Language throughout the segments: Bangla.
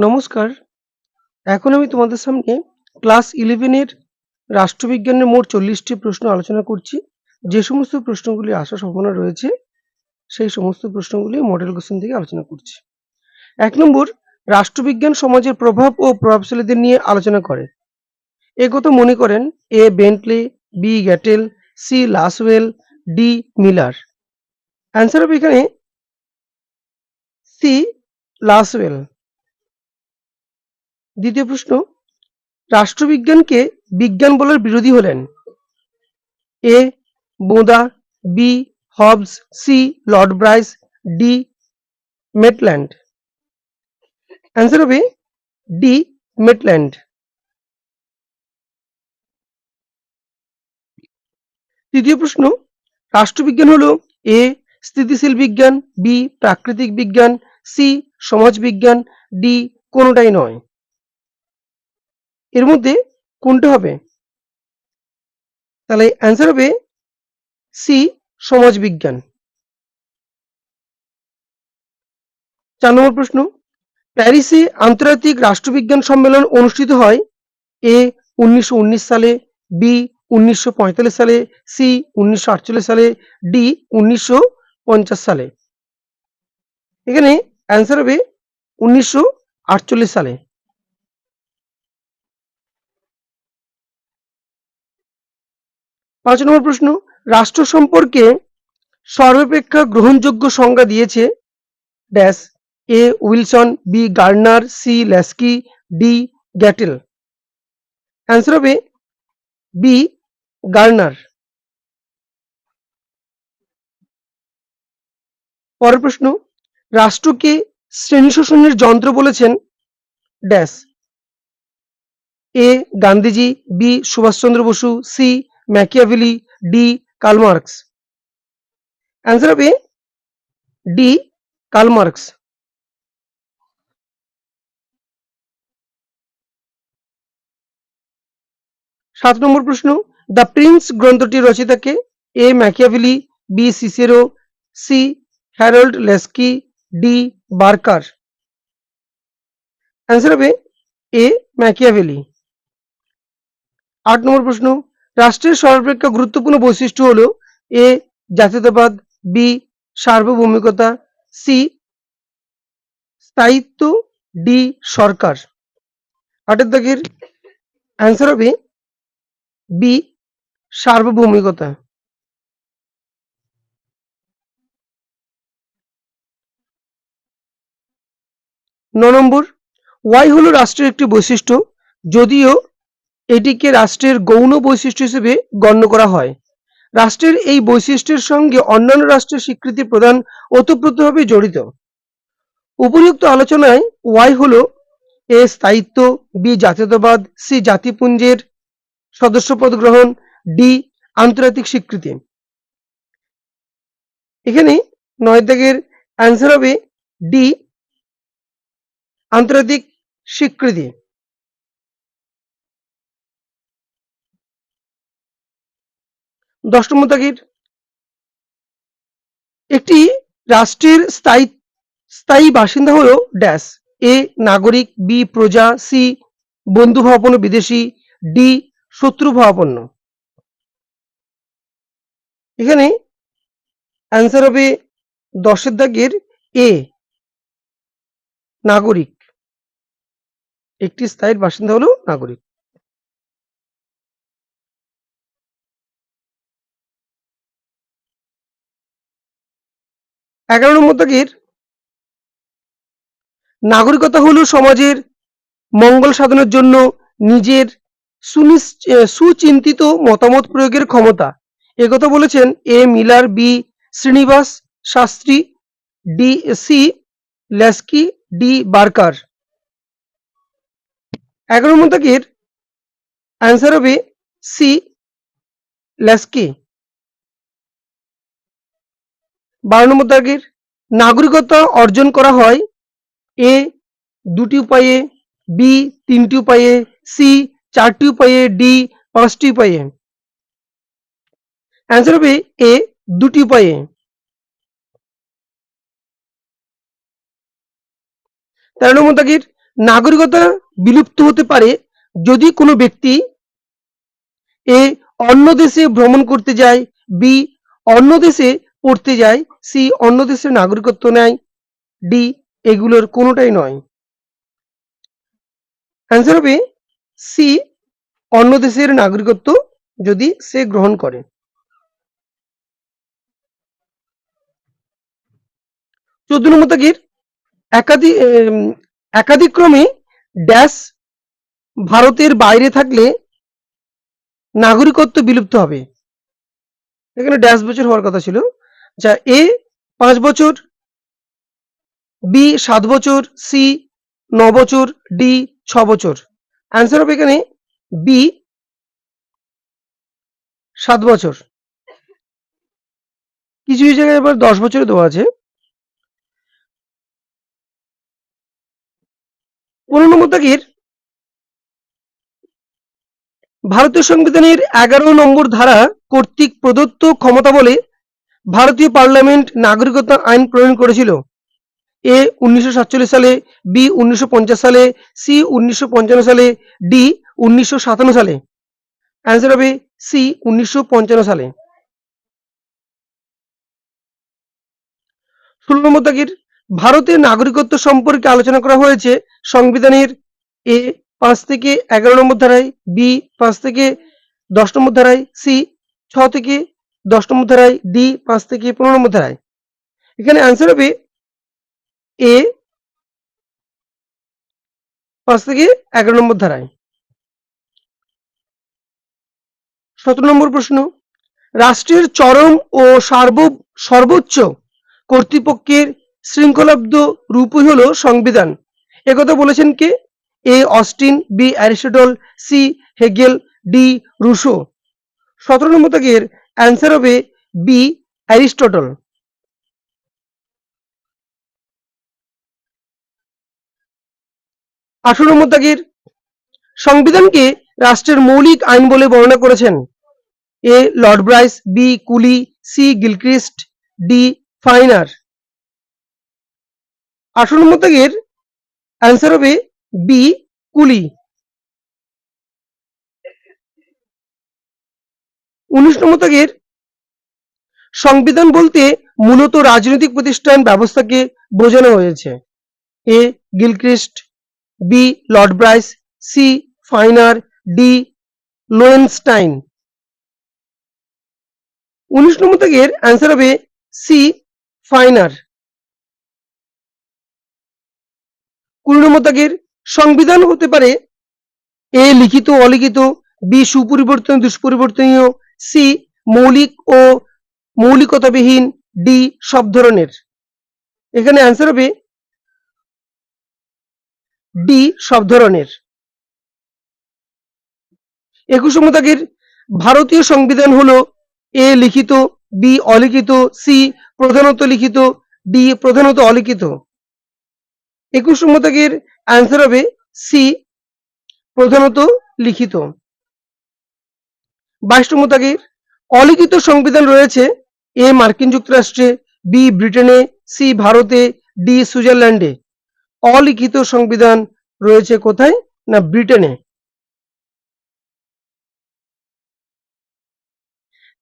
নমস্কার। এখন আমি তোমাদের সামনে ক্লাস 11 এর রাষ্ট্রবিজ্ঞানের মোট 40 টি প্রশ্ন আলোচনা করছি। যে সমস্ত প্রশ্নগুলি আসার সম্ভাবনা রয়েছে, সেই সমস্ত প্রশ্নগুলি মডেল কোশ্চেন থেকে আলোচনা করছি। ১ নম্বর, রাষ্ট্রবিজ্ঞান সমাজের প্রভাব ও প্রভাবশালীদের নিয়ে আলোচনা করে। এ কথা মনে করেন A. Bentley, B. Gettell, C. Lasswell, D. Miller. Answer হবে এখানে সি. লাসওয়েল। দ্বিতীয় প্রশ্ন, রাষ্ট্রবিজ্ঞানকে বিজ্ঞান বলার বিরোধী হলেন A. Bodin, B. Hobbes, C. Lord Bryce, D. Maitland. Answer হবে ডি. মেটল্যান্ড। তৃতীয় প্রশ্ন, রাষ্ট্রবিজ্ঞান হলো এ. স্থিতিশীল বিজ্ঞান, বি. প্রাকৃতিক বিজ্ঞান, সি. সমাজ বিজ্ঞান, ডি. কোনোটাই নয়। এর মধ্যে কোনটা হবে? তাহলে অ্যান্সার হবে সি. সমাজ বিজ্ঞান। ৪ নম্বর প্রশ্ন, প্যারিসে আন্তর্জাতিক রাষ্ট্রবিজ্ঞান সম্মেলন অনুষ্ঠিত হয় এ. ১৯১৯ সালে, বি. ১৯৪৫ সালে, সি. ১৯৪৮ সালে, ডি. ১৯৫০ সালে। এখানে অ্যান্সার হবে ১৯৪৮ সালে। ৫ নম্বর প্রশ্ন, রাষ্ট্র সম্পর্কে সর্বাপেক্ষা গ্রহণযোগ্য সংজ্ঞা দিয়েছে dash A. Wilson, B. Garner, C. Laski, D. Gettell. Answer হবে বি. গার্নার। পরের প্রশ্ন, রাষ্ট্রকে শ্রেণী শোষণের যন্ত্র বলেছেন dash A. Gandhiji, B. Subhash Chandra Bose, C. Machiavelli, D. Karl Marx. Answer হবে ডি. Karl Marx. সাত নম্বর প্রশ্ন, দ্য প্রিন্স গ্রন্থটির রচয়িতাকে A. Machiavelli, B. Cicero, C. Harold Laski, D. Barker. Answer হবে এ. ম্যাকিয়াভেলি। ৮ নম্বর প্রশ্ন, রাষ্ট্রের সর্বাপেক্ষা গুরুত্বপূর্ণ বৈশিষ্ট্য হলো এ. জাতীয়তাবাদ, বি. সার্বভৌমিকতা, সি. স্থায়িত্ব, ডি. সরকার। ৮ দাগের অ্যান্সার হবে বি. সার্বভৌমিকতা। ৯ নম্বর, ওয়াই হলো রাষ্ট্রের একটি বৈশিষ্ট্য, যদিও এটিকে রাষ্ট্রের গৌণ বৈশিষ্ট্য হিসেবে গণ্য করা হয়। রাষ্ট্রের এই বৈশিষ্ট্যের সঙ্গে অন্যান্য রাষ্ট্রের স্বীকৃতি প্রদান ওতপ্রোতভাবে জড়িত। উপরিউক্ত আলোচনায় ওয়াই হলো এ. স্থায়িত্ব, বি. জাতীয়তাবাদ, সি. জাতিপুঞ্জের সদস্যপদ গ্রহণ, ডি. আন্তর্জাতিক স্বীকৃতি। এখানে ৯ দাগের অ্যান্সার হবে ডি. আন্তর্জাতিক স্বীকৃতি। ১০ নম্বর দাগের, একটি রাষ্ট্রের স্থায়ী বাসিন্দা হলো ড্যাশ এ. নাগরিক, বি. প্রজা, সি. বন্ধুভাবাপন্ন বিদেশি, ডি. শত্রুভাবাপন্ন। এখানে অ্যান্সার হবে ১০ দাগের এ. নাগরিক। একটি স্থায়ী বাসিন্দা হলো নাগরিক। ১১ নম্বর দাগের, নাগরিকতা হলো সমাজের মঙ্গল সাধনের জন্য নিজের সুচিন্তিত মতামত প্রয়োগের ক্ষমতা। একথা বলেছেন A. Miller, B. Srinivas Shastri, D. C. Laski, D. Barker. ১১ নম্বর দাগের অ্যান্সার হবে সি. ল্যাস্কি। ১২ নম্বর দাগের, নাগরিকতা অর্জন করা হয় এ. ২টি উপায়ে, বি. ৩টি উপায়ে, সি. ৪টি উপায়ে, ডি. ৫টি উপায়ে। অ্যান্সার হবে এ. ২টি উপায়ে। ১৩ নম্বর দাগের, নাগরিকতা বিলুপ্ত হতে পারে যদি কোনো ব্যক্তি এ অন্য দেশে ভ্রমণ করতে যায়, বি অন্য দেশে পড়তে যায়, সি অন্য দেশের নাগরিকত্ব নেয়, ডি এগুলোর কোনোটাই নয়। অ্যান্সার হবে সি অন্য দেশের নাগরিকত্ব যদি সে গ্রহণ করে। 14 নম্বর দাগের একাদিক্রমে ড্যাশ ভারতের বাইরে থাকলে নাগরিকত্ব বিলুপ্ত হবে। এখানে ড্যাশ বছর হওয়ার কথা ছিল। আচ্ছা, এ 5 বছর, বি 7 বছর, সি 9 বছর, ডি 6 বছর। অ্যান্সার হবে এখানে বি 7 বছর। কিছু কিছু জায়গায় আবার 10 বছরে দেওয়া আছে। 15 নম্বর দাগের ভারতীয় সংবিধানের 11 নম্বর ধারা কর্তৃক প্রদত্ত ক্ষমতা বলে ভারতীয় পার্লামেন্ট নাগরিকত্ব আইন প্রণয়ন করেছিল। এ 1947 সালে, বি 1950 সালে, সি 1955 সালে, ডি 1957 সালে। অ্যান্সার হবে সি 1955 সালে। 16 নম্বর দাগের ভারতের নাগরিকত্ব সম্পর্কে আলোচনা করা হয়েছে সংবিধানের এ 5 থেকে 11 নম্বর ধারায়, বি 5 থেকে 10 নম্বর ধারায়, সি 6 থেকে 10 নম্বর ধারায়, ডি 5 থেকে 15 নম্বর ধারায়। এখানে অ্যান্সার হবে এ 5 থেকে 11 নম্বর ধারায়। 17 নম্বর প্রশ্ন, রাষ্ট্রের চরম ও সর্বোচ্চ কর্তৃপক্ষের শৃঙ্খলাবদ্ধ রূপই হলো সংবিধান। একথা বলেছেন কে? A Austin, B Aristotle, C Hegel, D Rousseau. 17 নম্বর দাগের অ্যান্সার হবে বি অ্যারিস্টটল। 18 নম্বর দাগের সংবিধানকে রাষ্ট্রের মৌলিক আইন বলে বর্ণনা করেছেন। এ লর্ড ব্রাইস, বি কুলি, সি গিলক্রিস্ট, ডি ফাইনার। 18 নম্বর দাগের অ্যান্সার হবে বি কুলি। 19 নম্বর দাগের সংবিধান বলতে মূলত রাজনৈতিক প্রতিষ্ঠান ব্যবস্থাকে বোঝানো হয়েছে। A Gilchrist, B Lord Bryce, C Finer, D Loewenstein. 19 নম্বর দাগের অ্যান্সার হবে সি ফাইনার। 20 নম্বর দাগের সংবিধান হতে পারে এ লিখিত অলিখিত, বি সুপরিবর্তনীয় দুষ্পরিবর্তনীয়, সি মৌলিক ও মৌলিকতাবিহীন, ডি সব ধরনের। এখানে অ্যান্সার হবে ডি সব ধরনের। 21 নম্বর দাগের ভারতীয় সংবিধান হলো এ লিখিত, বি অলিখিত, সি প্রধানত লিখিত, ডি প্রধানত অলিখিত। 21 নম্বর দাগের অ্যান্সার হবে সি প্রধানত লিখিত। 22 নম্বর দাগের অলিখিত সংবিধান রয়েছে এ মার্কিন যুক্তরাষ্ট্রে, বি ব্রিটেনে, সি ভারতে, ডি সুইজারল্যান্ডে। অলিখিত সংবিধান রয়েছে কোথায়? না ব্রিটেনে।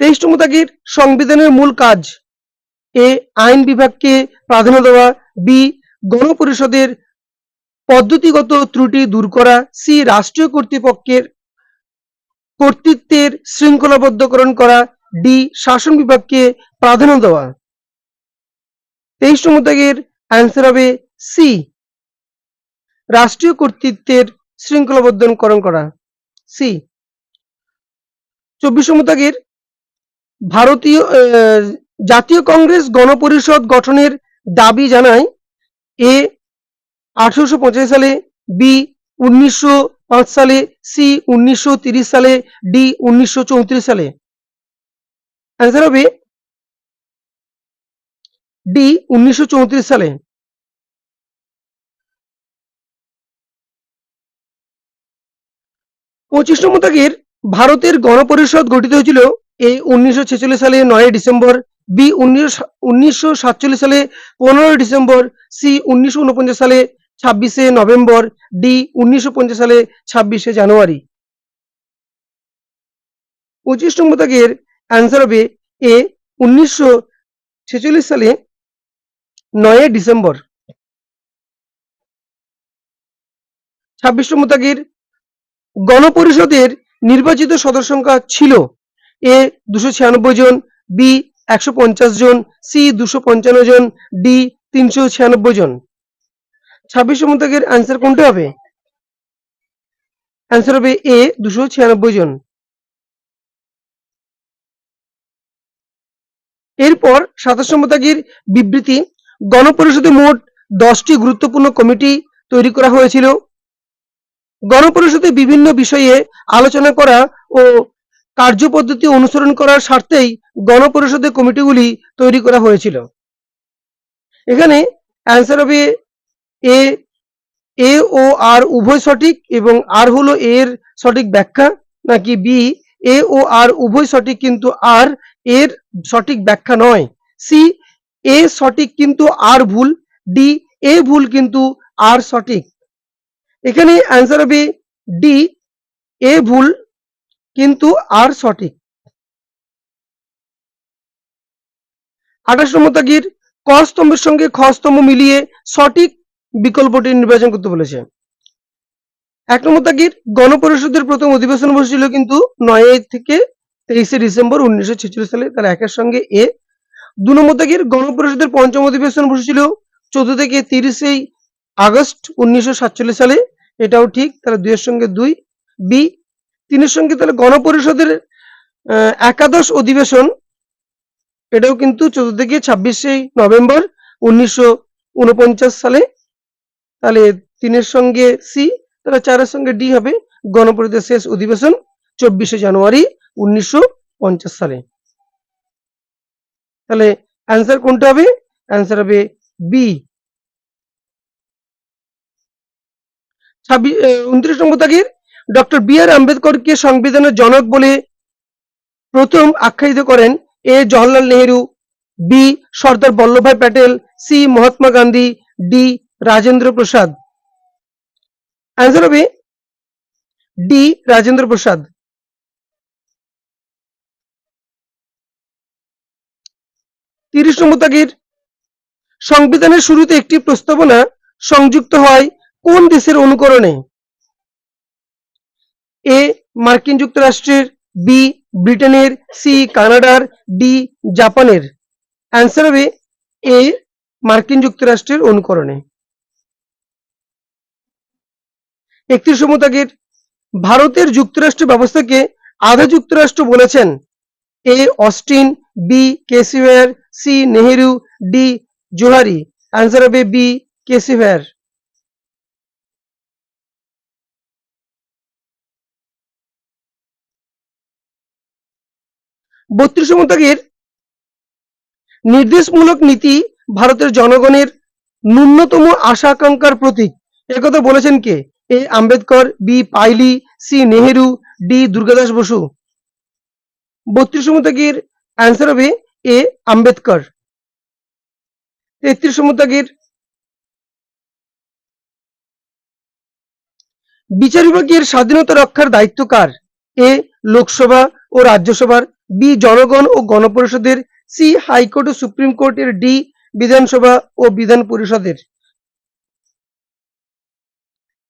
23 নম্বর দাগের সংবিধানের মূল কাজ এ আইন বিভাগকে প্রাধান্য দেওয়া, বি গণপরিষদের পদ্ধতিগত ত্রুটি দূর করা, সি রাষ্ট্রীয় কর্তৃত্বের শৃঙ্খলাবদ্ধকরণ করা, ডি শাসন বিভাগকে প্রাধান্য দেওয়া। 23 নম্বর দাগের অ্যান্সার হবে সি রাষ্ট্রীয় কর্তৃত্বের শৃঙ্খলাবদ্ধকরণ করা, সি। 24 নম্বর দাগের জাতীয় কংগ্রেস গণপরিষদ গঠনের দাবি জানায় এ 1885 সালে, বি 1905 সালে, সি 1930 সালে, ডি 1934 সালে। অ্যান্সার হবে ডি 1934 সালে। 25 নম্বর দাগের ভারতের গণপরিষদ গঠিত হয়েছিল এ 1946 সালে 9 ডিসেম্বর, বি 1947 সালে 15 ডিসেম্বর, সি 1949 সালে 26শে নভেম্বর, ডি 1950 সালে 26শে জানুয়ারি। 25 নম্বর দাগের অ্যান্সার হবে এ 1946 সালে 9 ডিসেম্বর। 26 নম্বর দাগের গণপরিষদের নির্বাচিত সদস্য সংখ্যা ছিল এ 296 জন, বি 150 জন, সি 255 জন, ডি 396 জন। 26 নম্বর দাগের অ্যান্সার কোনটা হবে? অ্যান্সার হবে এ 296 জন। এরপর 27 নম্বর দাগের বিবৃতি, গণপরিষদে মোট 10টি গুরুত্বপূর্ণ কমিটি তৈরি করা হয়েছিল। গণপরিষদে বিভিন্ন বিষয়ে আলোচনা করা ও কার্যপদ্ধতি অনুসরণ করার স্বার্থেই গণপরিষদের কমিটিগুলি তৈরি করা হয়েছিল। এখানে অ্যান্সার হবে এ, এ ও আর উভয় সঠিক এবং আর হলো এর সঠিক ব্যাখ্যা, নাকি বি এ ও আর উভয় সঠিক কিন্তু আর এর সঠিক ব্যাখ্যা নয়, সি এ সঠিক কিন্তু আর ভুল, ডি এ ভুল কিন্তু আর সঠিক। এখানে অ্যান্সার হবে ডি এ ভুল কিন্তু আর সঠিক। 28 নম্বর দাগের ক স্তম্ভের সঙ্গে খ স্তম্ভ মিলিয়ে সঠিক বিকল্পটি নির্বাচন করতে বলেছে। 1 নম্বর দাগের গণপরিষদের প্রথম অধিবেশন বসেছিল কিন্তু 9 থেকে 23শে ডিসেম্বর 1946 সালে, তাহলে একের সঙ্গে এ। 2 নম্বর দাগের গণপরিষদের পঞ্চম অধিবেশন বসেছিল 14 থেকে 30 আগস্ট 1947 সালে, এটাও ঠিক, তাহলে 2 এর সঙ্গে 2। বি 3 এর সঙ্গে তাহলে গণপরিষদের একাদশ অধিবেশন, এটাও কিন্তু 14 থেকে 26শে নভেম্বর 1949 সালে, তাহলে 3 এর সঙ্গে সি, তাহলে 4 এর সঙ্গে ডি হবে, গণপরিষদের শেষ অধিবেশন 24শে জানুয়ারি 1950 সালে। তাহলে অ্যান্সার কোনটা হবে? অ্যান্সার হবে বি। 29 নম্বর দাগের ডক্টর বি আর আম্বেদকরকে সংবিধানের জনক বলে প্রথম আখ্যায়িত করেন এ Jawaharlal Nehru, B Sardar Vallabhbhai Patel, C Mahatma Gandhi, D Rajendra Prasad. Answer হবে ডি রাজেন্দ্র প্রসাদ। 30 নম্বর দাগের সংবিধানের শুরুতে একটি প্রস্তাবনা সংযুক্ত হয় কোন দেশের অনুকরণে? এ মার্কিন যুক্তরাষ্ট্রের, বি ব্রিটেনের, সি কানাডার, ডি জাপানের। অ্যান্সার হবে এ মার্কিন যুক্তরাষ্ট্রের অনুকরণে। 31 নম্বর দাগের ভারতের যুক্তরাষ্ট্র ব্যবস্থাকে আধা যুক্তরাষ্ট্র বলেছেন A Austin, B K C Wheare, C Nehru, D Johari. Answer হবে বি কেসিওয়ার। 32 নম্বর দাগের নির্দেশমূলক নীতি ভারতের জনগণের ন্যূনতম আশা আকাঙ্ক্ষার প্রতীক, একথা বলেছেন কে? A Ambedkar, B Pylee, C Nehru, D Durgadas Basu. 32 নম্বর দাগের অ্যান্সার হবে এ আম্বেদকর। 33 নম্বর দাগের বিচার বিভাগের স্বাধীনতা রক্ষার দায়িত্ব কার? এ লোকসভা ও রাজ্যসভার, বি জনগণ ও গণপরিষদের, সি হাইকোর্ট ও সুপ্রিম কোর্টের, ডি বিধানসভা ও বিধান পরিষদের।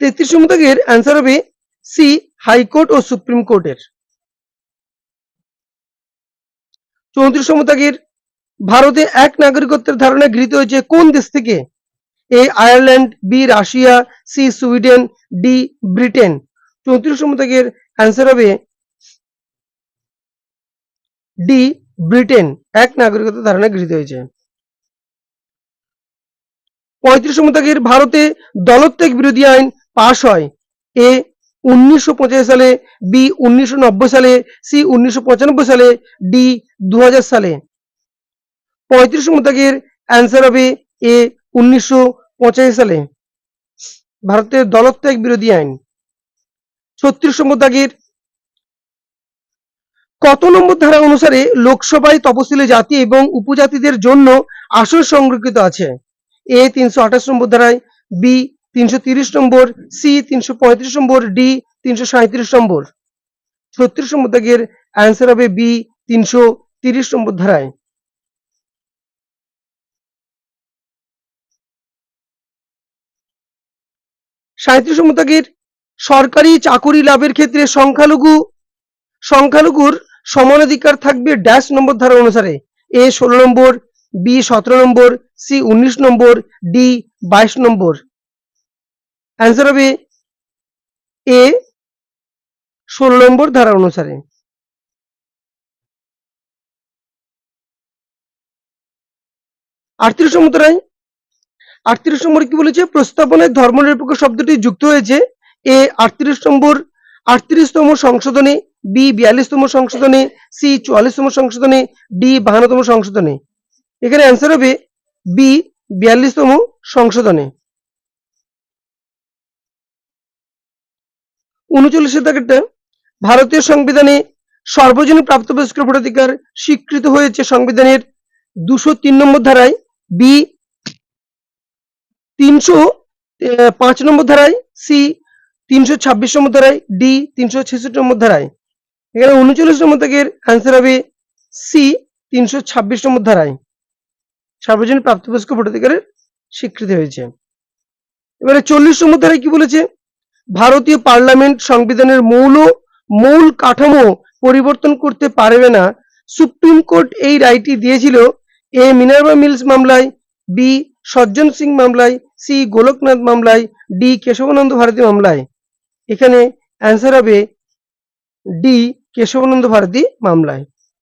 33 নম্বর দাগের অ্যান্সার হবে সি হাইকোর্ট ও সুপ্রিম কোর্টের। 34 নম্বর দাগের ভারতে এক নাগরিকত্বের ধারণা গৃহীত হয়েছে কোন দেশ থেকে? A Ireland, B Russia, C Sweden, D Britain. 34 নম্বর দাগের অ্যান্সার হবে ডি ব্রিটেন, এক নাগরিকত্বের ধারণা গৃহীত হয়েছে। 35 নম্বর দাগের ভারতে দলত্যাগ বিরোধী আইন পাশ হয় এ 1985 সালে, বি 1990 সালে, সি 1995 সালে, ডি 2000 সালে। 35 নম্বর দাগের অ্যান্সার হবে এ 1985 সালে, ভারতের দলত্যাগ বিরোধী আইন। 36 নম্বর দাগের কত নম্বর ধারা অনুসারে লোকসভায় তফসিলি জাতি এবং উপজাতিদের জন্য আসন সংরক্ষিত আছে? এ 328 নম্বর ধারায়, বি 330 নম্বর, সি 335 নম্বর, ডি 337 নম্বর। 36 নম্বর দাগের অ্যান্সার হবে বি 330 নম্বর ধারায়। 37 নম্বর দাগের সরকারি চাকুরি লাভের ক্ষেত্রে সংখ্যালঘুর সমানাধিকার থাকবে ড্যাশ নম্বর ধারা অনুসারে। এ 16 নম্বর, বি 17 নম্বর, সি 19 নম্বর, ডি 22 নম্বর। অ্যান্সার হবে এ 16 নম্বর ধারা অনুসারে। 38 নম্বর ধারায় 38 নম্বর কি বলেছে? প্রস্তাবনায় ধর্মনিরপেক্ষ শব্দটি যুক্ত হয়েছে। এ 38তম সংশোধনে, বি 42তম সংশোধনে, সি 44তম সংশোধনে, ডি 52তম সংশোধনে। এখানে অ্যান্সার হবে বি 42তম সংশোধনে। 39 দাগেরটা, ভারতীয় সংবিধানে সর্বজনীন প্রাপ্তবয়স্ক ভোটাধিকার স্বীকৃত হয়েছে সংবিধানের 203 নম্বর ধারায়, বি 305 নম্বর ধারায়, সি 326 নম্বর ধারায়, ডি 366 নম্বর ধারায়। এখানে 39 নম্বর দাগের অ্যান্সার হবে সি 326 নম্বর ধারায় সার্বজনীন প্রাপ্তবয়স্ক ভোটাধিকারের স্বীকৃতি হয়েছে। এবারে 40 নম্বর ধারায় কি বলেছে? ভারতীয় পার্লামেন্ট সংবিধানের মূল কাঠামো পরিবর্তন করতে পারবে না। সুপ্রিম কোর্ট এই রায়টি দিয়েছিল। এ মিনার্ভা মিলস মামলায়, বি সজ্জন সিং মামলায়, সি গোলকনাথ মামলায়, ডি কেশবানন্দ ভারতী মামলায়। এখানে অ্যান্সার হবে ডি কেশবানন্দ ভারতী মামলায়।